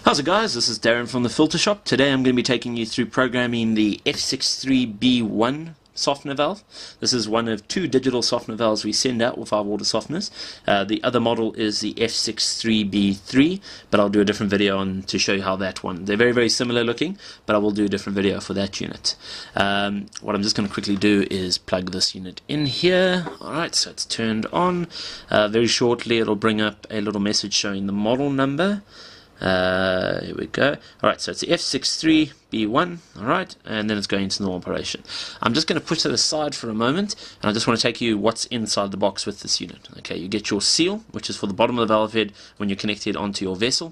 How's it guys, this is Darren from the Filter Shop. Today I'm going to be taking you through programming the F63B1 softener valve. This is one of two digital softener valves we send out with our water softeners. The other model is the F63B3, but I'll do a different video on to show you how that one. They're very similar looking, but I will do a different video for that unit. What I'm just going to quickly do is plug this unit in here. Alright, so it's turned on. Very shortly it'll bring up a little message showing the model number. Here we go. Alright, so it's the F63B1, alright, and then it's going into normal operation. I'm just going to put it aside for a moment, and I just want to take you what's inside the box with this unit. Okay, you get your seal, which is for the bottom of the valve head when you connect it onto your vessel.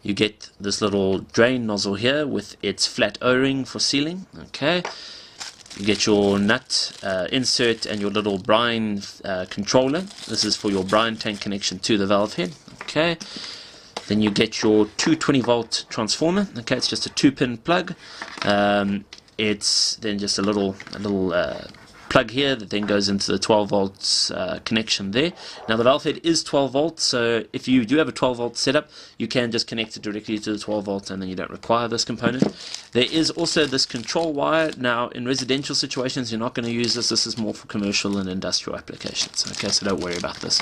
You get this little drain nozzle here with its flat O-ring for sealing. Okay. You get your nut insert and your little brine controller. This is for your brine tank connection to the valve head. Okay. Then you get your 220 volt transformer. Okay, it's just a 2-pin plug. It's then just a little plug here that then goes into the 12 volts connection there. Now the valve head is 12 volts, so if you do have a 12 volt setup, you can just connect it directly to the 12 volts and then you don't require this component. There is also this control wire. Now in residential situations you're not going to use this. This is more for commercial and industrial applications. Okay, so don't worry about this.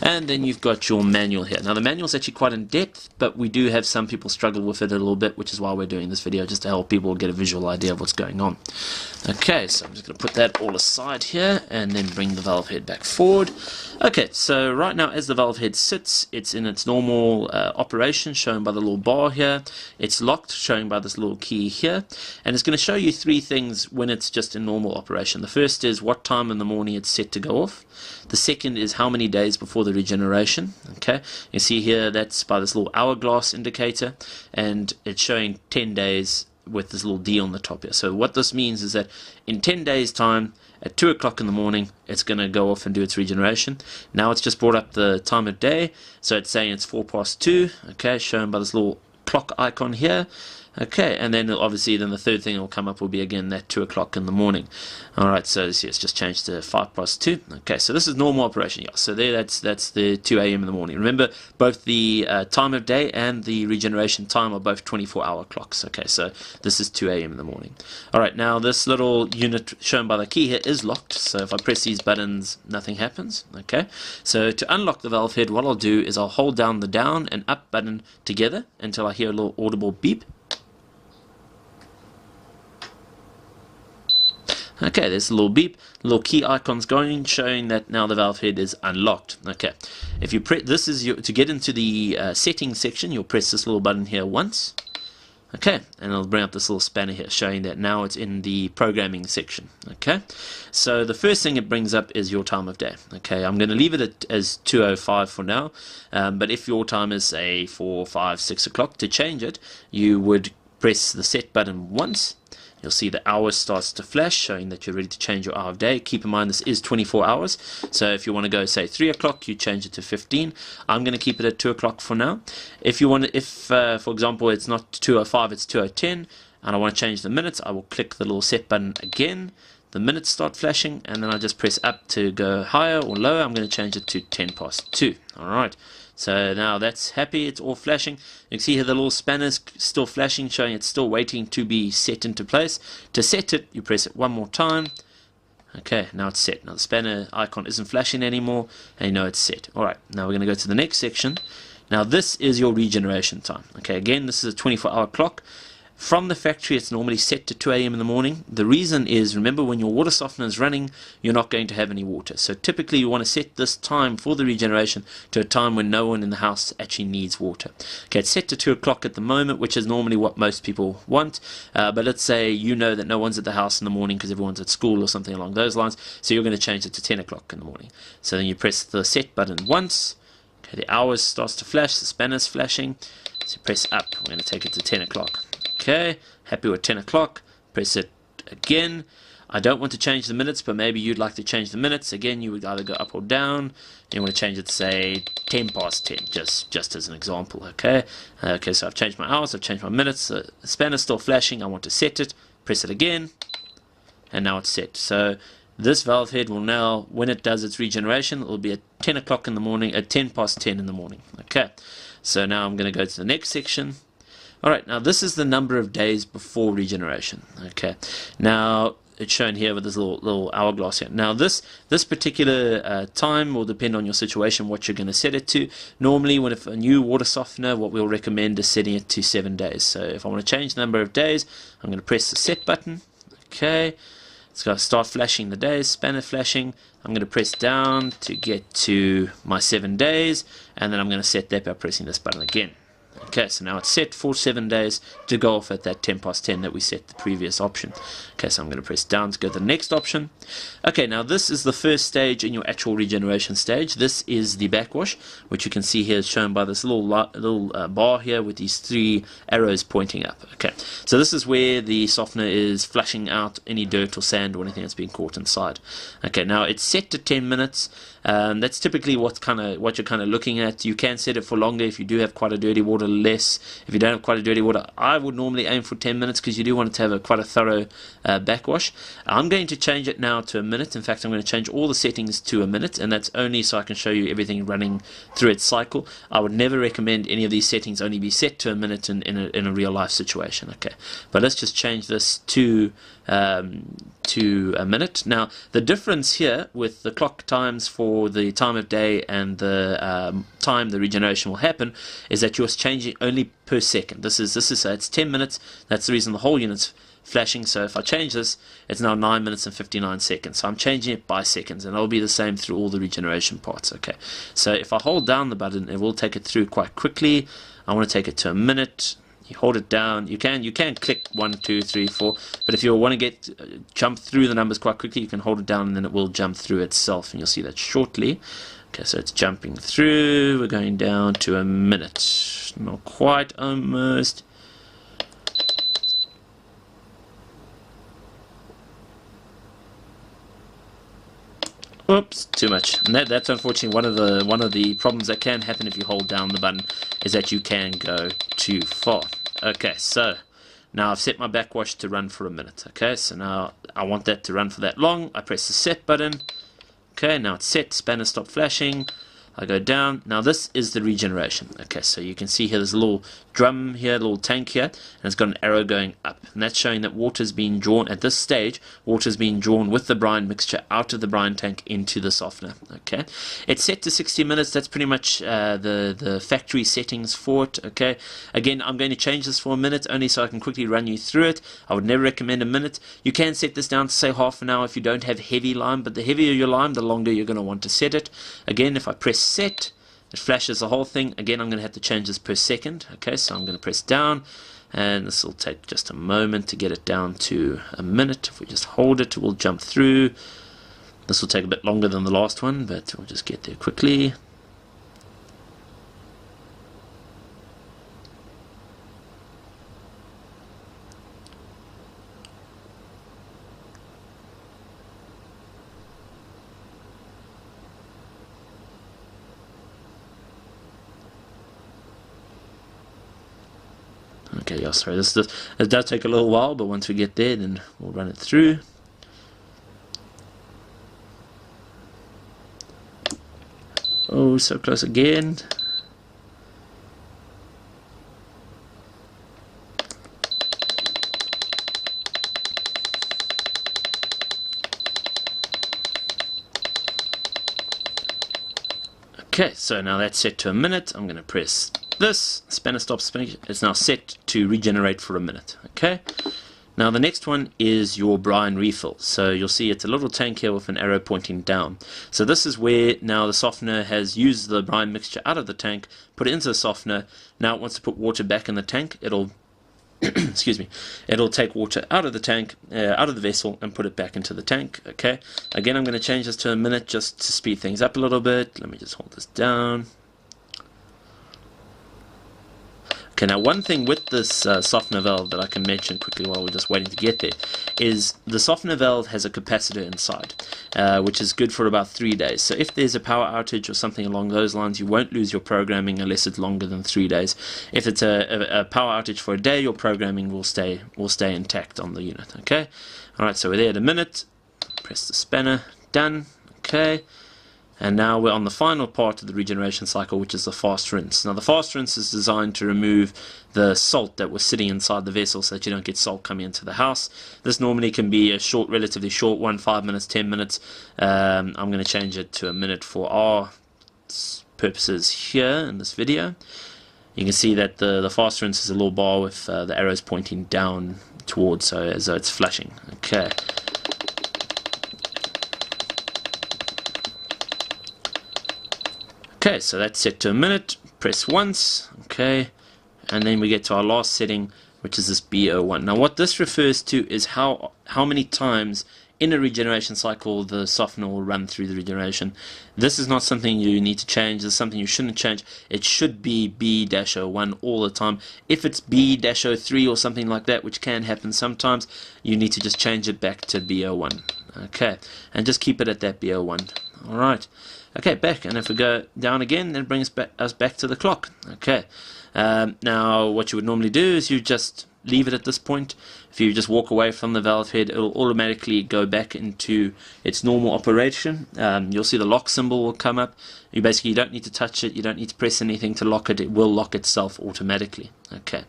And then you've got your manual here. Now the manual is actually quite in depth, but we do have some people struggle with it a little bit, which is why we're doing this video, just to help people get a visual idea of what's going on. Okay, so I'm just going to put that all aside here and then bring the valve head back forward. Okay, so right now as the valve head sits, it's in its normal operation shown by the little bar here. It's locked, shown by this little key here, and it's going to show you three things when it's just in normal operation. The first is what time in the morning it's set to go off. The second is how many days before the regeneration. Okay, you see here that's by this little hourglass indicator, and it's showing 10 days with this little D on the top here. So what this means is that in 10 days time at 2 o'clock in the morning it's going to go off and do its regeneration. Now it's just brought up the time of day, so it's saying it's 2:04. Okay, shown by this little clock icon here. Okay, and then obviously then the third thing that will come up will be again that 2 o'clock in the morning. Alright, so see, it's just changed to 2:05. Okay, so this is normal operation. Yeah, so there that's the 2 a.m. in the morning. Remember, both the time of day and the regeneration time are both 24-hour clocks. Okay, so this is 2 a.m. in the morning. Alright, now this little unit shown by the key here is locked, so if I press these buttons nothing happens. Okay, so to unlock the valve head, what I'll do is I'll hold down the down and up button together until I hear a little audible beep. Okay, there's a little beep, little key icons going, showing that now the valve head is unlocked. Okay, if you press, this is to get into the settings section, you'll press this little button here once. Okay, and it'll bring up this little spanner here, showing that now it's in the programming section. Okay, so the first thing it brings up is your time of day. Okay, I'm going to leave it as 2:05 for now, but if your time is say 4, 5, 6 o'clock, to change it, you would press the set button once. You'll see the hour starts to flash, showing that you're ready to change your hour of day. Keep in mind this is 24 hours, so if you want to go say 3 o'clock, you change it to 15. I'm going to keep it at 2 o'clock for now. If you want, for example it's not 2:05, it's 2:10, and I want to change the minutes, I will click the little set button again. The minutes start flashing, and then I just press up to go higher or lower. I'm going to change it to 2:10. Alright, so now that's happy, it's all flashing. You can see here the little spanner's still flashing, showing it's still waiting to be set into place. To set it, you press it one more time. Okay, now it's set. Now the spanner icon isn't flashing anymore, and you know it's set. Alright, now we're going to go to the next section. Now this is your regeneration time. Okay, again, this is a 24-hour clock. From the factory it's normally set to 2 a.m. in the morning. The reason is, remember, when your water softener is running you're not going to have any water, so typically you want to set this time for the regeneration to a time when no one in the house actually needs water. Okay, it's set to 2 o'clock at the moment, which is normally what most people want, but let's say you know that no one's at the house in the morning because everyone's at school or something along those lines, so you're going to change it to 10 o'clock in the morning. So then you press the set button once. Okay, the hours starts to flash, the spanner's flashing, so you press up. We're going to take it to 10 o'clock. Okay, happy with 10 o'clock, press it again. I don't want to change the minutes, but maybe you'd like to change the minutes. Again, you would either go up or down. You want to change it to say 10:10, just as an example. Okay, okay, so I've changed my hours, I've changed my minutes, the spanner's still flashing, I want to set it, press it again, and now it's set. So this valve head will now, when it does its regeneration, it will be at 10 o'clock in the morning, at 10:10 in the morning. Okay, so now I'm going to go to the next section. Alright, now this is the number of days before regeneration. Okay, now it's shown here with this little hourglass here. Now this particular time will depend on your situation, what you're going to set it to. Normally, when if a new water softener, what we'll recommend is setting it to 7 days. So if I want to change the number of days, I'm going to press the set button. Okay, it's going to start flashing the days, spanner flashing. I'm going to press down to get to my 7 days, and then I'm going to set that by pressing this button again. Okay, so now it's set for 7 days to go off at that 10 past 10 that we set the previous option. Okay, so I'm going to press down to go to the next option. Okay, now this is the first stage in your actual regeneration stage. This is the backwash, which you can see here is shown by this little bar here with these 3 arrows pointing up. Okay, so this is where the softener is flushing out any dirt or sand or anything that's been caught inside. Okay, now it's set to 10 minutes. That's typically what you're kind of looking at. You can set it for longer if you do have quite a dirty water, less if you don't have quite a dirty water. I would normally aim for 10 minutes because you do want it to have quite a thorough backwash. I'm going to change it now to a minute. In fact, I'm going to change all the settings to a minute, and that's only so I can show you everything running through its cycle. I would never recommend any of these settings only be set to a minute in a real life situation. Okay, but let's just change this to a minute. Now the difference here with the clock times for the time of day and the time the regeneration will happen is that you're changing only per second. This is so it's 10 minutes. That's the reason the whole unit's flashing. So if I change this, it's now 9 minutes and 59 seconds. So I'm changing it by seconds, and it'll be the same through all the regeneration parts. Okay, so if I hold down the button, it will take it through quite quickly. I want to take it to a minute. You hold it down. You can click 1, 2, 3, 4, but if you want to jump through the numbers quite quickly, you can hold it down and then it will jump through itself, and you'll see that shortly. Okay, so it's jumping through. We're going down to a minute. Not quite, almost. Oops, too much. And that's unfortunately one of the problems that can happen if you hold down the button, is that you can go too far. Okay, so now I've set my backwash to run for a minute. Okay, so now I want that to run for that long. I press the set button. Okay, now it's set. Spanner stop flashing. I go down. Now this is the regeneration. Okay, so you can see here there's a little drum here, a little tank here, and it's got an arrow going up, and that's showing that water's being drawn at this stage. Water's being drawn with the brine mixture out of the brine tank into the softener. Okay, it's set to 60 minutes. That's pretty much the factory settings for it. Okay, again, I'm going to change this for a minute only so I can quickly run you through it. I would never recommend a minute. You can set this down to say half an hour if you don't have heavy lime, but the heavier your lime, the longer you're going to want to set it. Again, if I press set, it flashes the whole thing. Again, I'm going to have to change this per second. Okay, so I'm going to press down, and this will take just a moment to get it down to a minute. If we just hold it, we'll jump through. This will take a bit longer than the last one, but we'll just get there quickly. Okay, yeah, sorry, it does take a little while, but once we get there, then we'll run it through. Oh, so close again. Okay, so now that's set to a minute. I'm going to press this, spanner stop spinning. It's now set to regenerate for a minute. Okay, now the next one is your brine refill. So you'll see it's a little tank here with an arrow pointing down. So this is where now the softener has used the brine mixture out of the tank, put it into the softener. Now it wants to put water back in the tank. It'll excuse me, it'll take water out of the tank, out of the vessel, and put it back into the tank. Okay, again, I'm going to change this to a minute just to speed things up a little bit. Let me just hold this down. Okay, now one thing with this softener valve that I can mention quickly while we're just waiting to get there is the softener valve has a capacitor inside, which is good for about 3 days. So if there's a power outage or something along those lines, you won't lose your programming unless it's longer than 3 days. If it's a power outage for a day, your programming will stay intact on the unit. Okay, all right. So we're there at a minute. Press the spanner. Done. Okay. And now we're on the final part of the regeneration cycle, which is the fast rinse. Now the fast rinse is designed to remove the salt that was sitting inside the vessel so that you don't get salt coming into the house. This normally can be a short, relatively short one, 5 minutes, 10 minutes. I'm going to change it to a minute for our purposes here in this video. You can see that the fast rinse is a little bar with the arrows pointing down towards, so as though it's flashing. Okay. Okay, so that's set to a minute. Press once, okay, and then we get to our last setting, which is this BO1. Now what this refers to is how many times in a regeneration cycle the softener will run through the regeneration. This is not something you need to change. This is something you shouldn't change. It should be B-01 all the time. If it's B-03 or something like that, which can happen sometimes, you need to just change it back to BO1. Okay, and just keep it at that BO1. Alright. Okay, back, and if we go down again, then it brings us back to the clock. Okay, now what you would normally do is you just leave it at this point. If you just walk away from the valve head, it will automatically go back into its normal operation. You'll see the lock symbol will come up. You basically don't need to touch it, you don't need to press anything to lock it. It will lock itself automatically. Okay,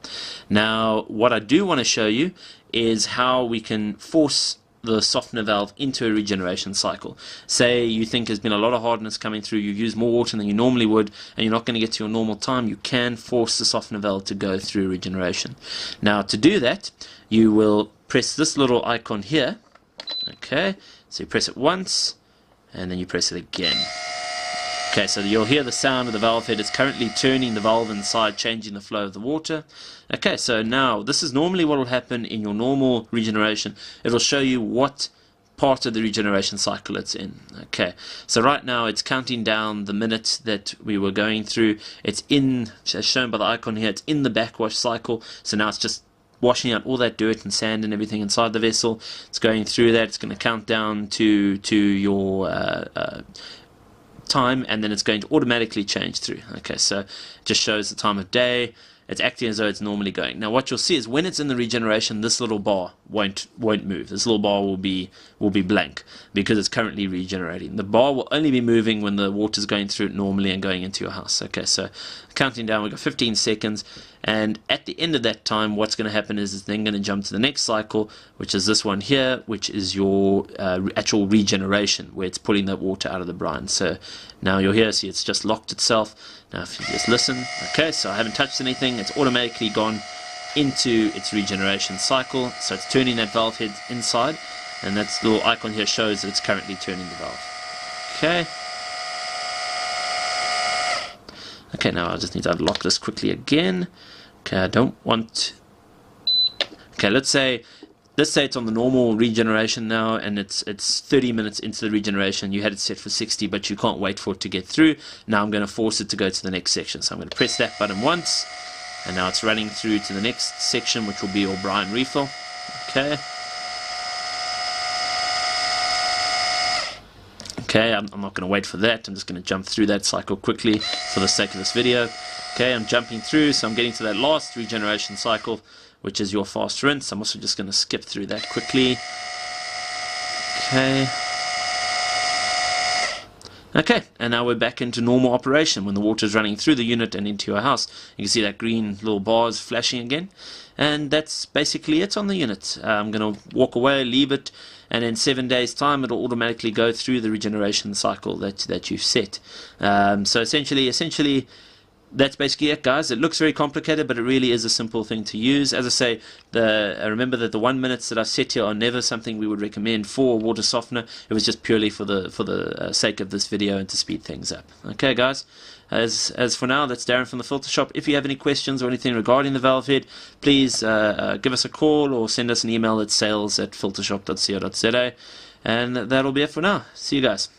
now what I do want to show you is how we can force the softener valve into a regeneration cycle. Say you think there's been a lot of hardness coming through, you've used more water than you normally would, and you're not going to get to your normal time. You can force the softener valve to go through regeneration. Now to do that, you will press this little icon here. Okay, so you press it once, and then you press it again. Okay, so you'll hear the sound of the valve head. It's currently turning the valve inside, changing the flow of the water. Okay, so now this is normally what will happen in your normal regeneration. It'll show you what part of the regeneration cycle it's in. Okay, so right now it's counting down the minutes that we were going through. It's in, as shown by the icon here, it's in the backwash cycle. So now it's just washing out all that dirt and sand and everything inside the vessel. It's going through that. It's going to count down to your time, and then it's going to automatically change through. Okay, so it just shows the time of day. It's acting as though it's normally going. Now what you'll see is when it's in the regeneration, this little bar won't move. This little bar will be blank because it's currently regenerating. The bar will only be moving when the water's going through it normally and going into your house. Okay, so counting down, we've got 15 seconds, and at the end of that time, what's going to happen is it's then going to jump to the next cycle, which is this one here, which is your actual regeneration, where it's pulling that water out of the brine. So now you're here, see it's just locked itself. Now if you just listen, okay, so I haven't touched anything, it's automatically gone into its regeneration cycle, so it's turning that valve head inside, and that little icon here shows that it's currently turning the valve. Okay. Okay, now I just need to unlock this quickly again. Okay, I don't want... Okay, let's say it's on the normal regeneration now, and it's 30 minutes into the regeneration. You had it set for 60, but you can't wait for it to get through. Now I'm going to force it to go to the next section. So I'm going to press that button once, and now it's running through to the next section, which will be your brine refill. Okay. Okay, I'm not going to wait for that. I'm just going to jump through that cycle quickly for the sake of this video. Okay, I'm jumping through, so I'm getting to that last regeneration cycle, which is your fast rinse. I'm also just going to skip through that quickly. Okay. Okay, and now we're back into normal operation when the water is running through the unit and into your house. You can see that green little bars flashing again, and that's basically it on the unit. I'm going to walk away, leave it, and in 7 days time it'll automatically go through the regeneration cycle that you've set. So essentially that's basically it, guys. It looks very complicated, but it really is a simple thing to use. As I say, remember that the 1 minutes that I've set here are never something we would recommend for a water softener. It was just purely for the sake of this video and to speed things up. Okay, guys. As for now, that's Darren from the Filter Shop. If you have any questions or anything regarding the valve head, please give us a call or send us an email at sales@filtershop.co.za, and that'll be it for now. See you guys.